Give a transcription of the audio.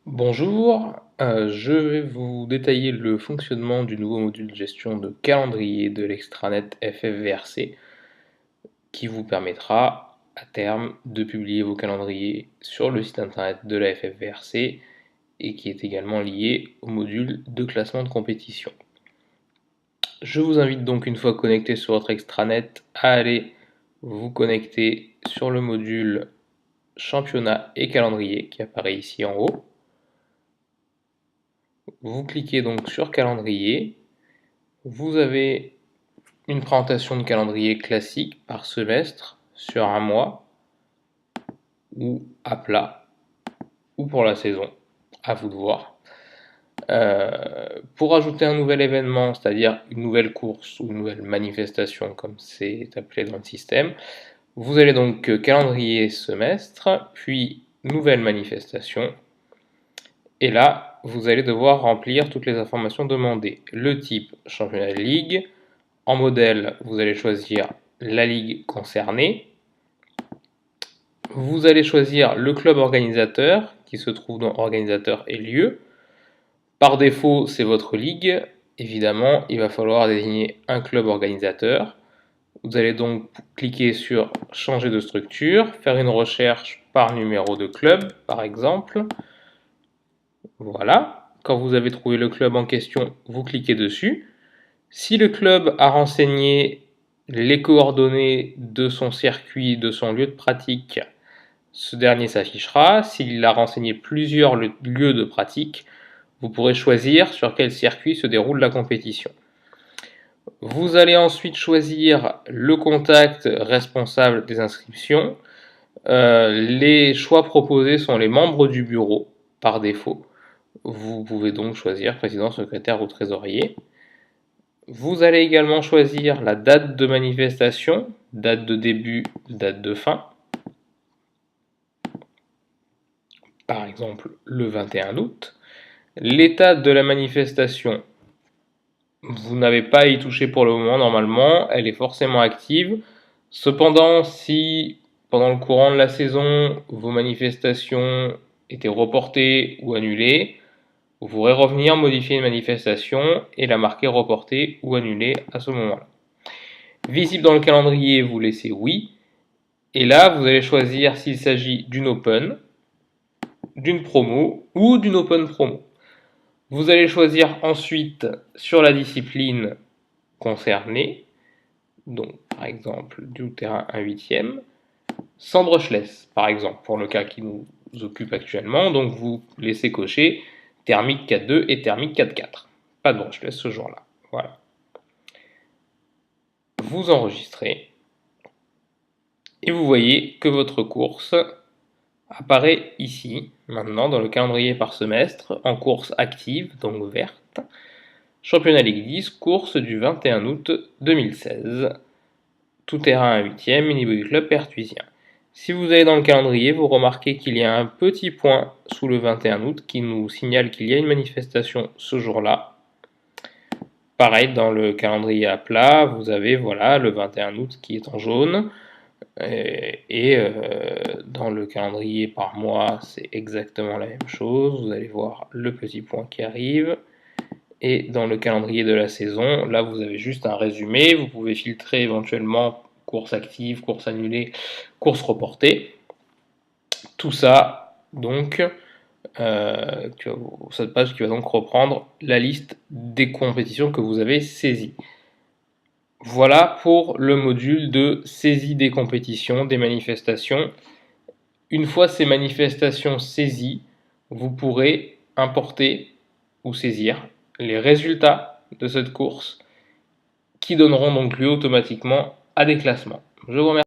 Bonjour, je vais vous détailler le fonctionnement du nouveau module de gestion de calendrier de l'extranet FFVRC qui vous permettra à terme de publier vos calendriers sur le site internet de la FFVRC et qui est également lié au module de classement de compétition. Je vous invite donc, une fois connecté sur votre extranet, à aller vous connecter sur le module championnat et calendrier qui apparaît ici en haut. Vous cliquez donc sur calendrier, vous avez une présentation de calendrier classique par semestre, sur un mois, ou à plat, ou pour la saison, à vous de voir. Pour ajouter un nouvel événement, c'est-à-dire une nouvelle course ou une nouvelle manifestation comme c'est appelé dans le système, vous allez donc calendrier semestre, puis nouvelle manifestation, et là vous allez devoir remplir toutes les informations demandées. Le type championnat de ligue, en modèle vous allez choisir la ligue concernée, vous allez choisir le club organisateur qui se trouve dans organisateur et lieu. Par défaut c'est votre ligue, évidemment il va falloir désigner un club organisateur. Vous allez donc cliquer sur changer de structure, faire une recherche par numéro de club par exemple. Voilà, quand vous avez trouvé le club en question, vous cliquez dessus. Si le club a renseigné les coordonnées de son circuit, de son lieu de pratique, ce dernier s'affichera. S'il a renseigné plusieurs lieux de pratique, vous pourrez choisir sur quel circuit se déroule la compétition. Vous allez ensuite choisir le contact responsable des inscriptions. Les choix proposés sont les membres du bureau par défaut. Vous pouvez donc choisir président, secrétaire ou trésorier. Vous allez également choisir la date de manifestation, date de début, date de fin. Par exemple le 21 août. L'état de la manifestation, vous n'avez pas à y toucher pour le moment, normalement, elle est forcément active. Cependant, si pendant le courant de la saison, vos manifestations étaient reportées ou annulées, vous pourrez revenir modifier une manifestation et la marquer reportée ou annulée à ce moment-là. Visible dans le calendrier, vous laissez oui. Et là, vous allez choisir s'il s'agit d'une open, d'une promo ou d'une open promo. Vous allez choisir ensuite sur la discipline concernée, donc par exemple du terrain 1/8, sans brushless par exemple, pour le cas qui nous occupe actuellement, donc vous laissez cocher thermique 4.2 et thermique 4.4. Pas de brushless ce jour-là. Voilà. Vous enregistrez et vous voyez que votre course apparaît ici, maintenant dans le calendrier par semestre, en course active, donc verte. Championnat Ligue 10, course du 21 août 2016. Tout terrain à 8ème, Mini-Buggy Club Pertuisien. Si vous allez dans le calendrier, vous remarquez qu'il y a un petit point sous le 21 août qui nous signale qu'il y a une manifestation ce jour-là. Pareil, dans le calendrier à plat, vous avez voilà, le 21 août qui est en jaune. Et dans le calendrier par mois, c'est exactement la même chose. Vous allez voir le petit point qui arrive. Et dans le calendrier de la saison, là vous avez juste un résumé. Vous pouvez filtrer éventuellement course active, course annulée, course reportée. Tout ça, donc, cette page qui va donc reprendre la liste des compétitions que vous avez saisies. Voilà pour le module de saisie des compétitions, des manifestations. Une fois ces manifestations saisies, vous pourrez importer ou saisir les résultats de cette course qui donneront donc lieu automatiquement à des classements. Je vous remercie.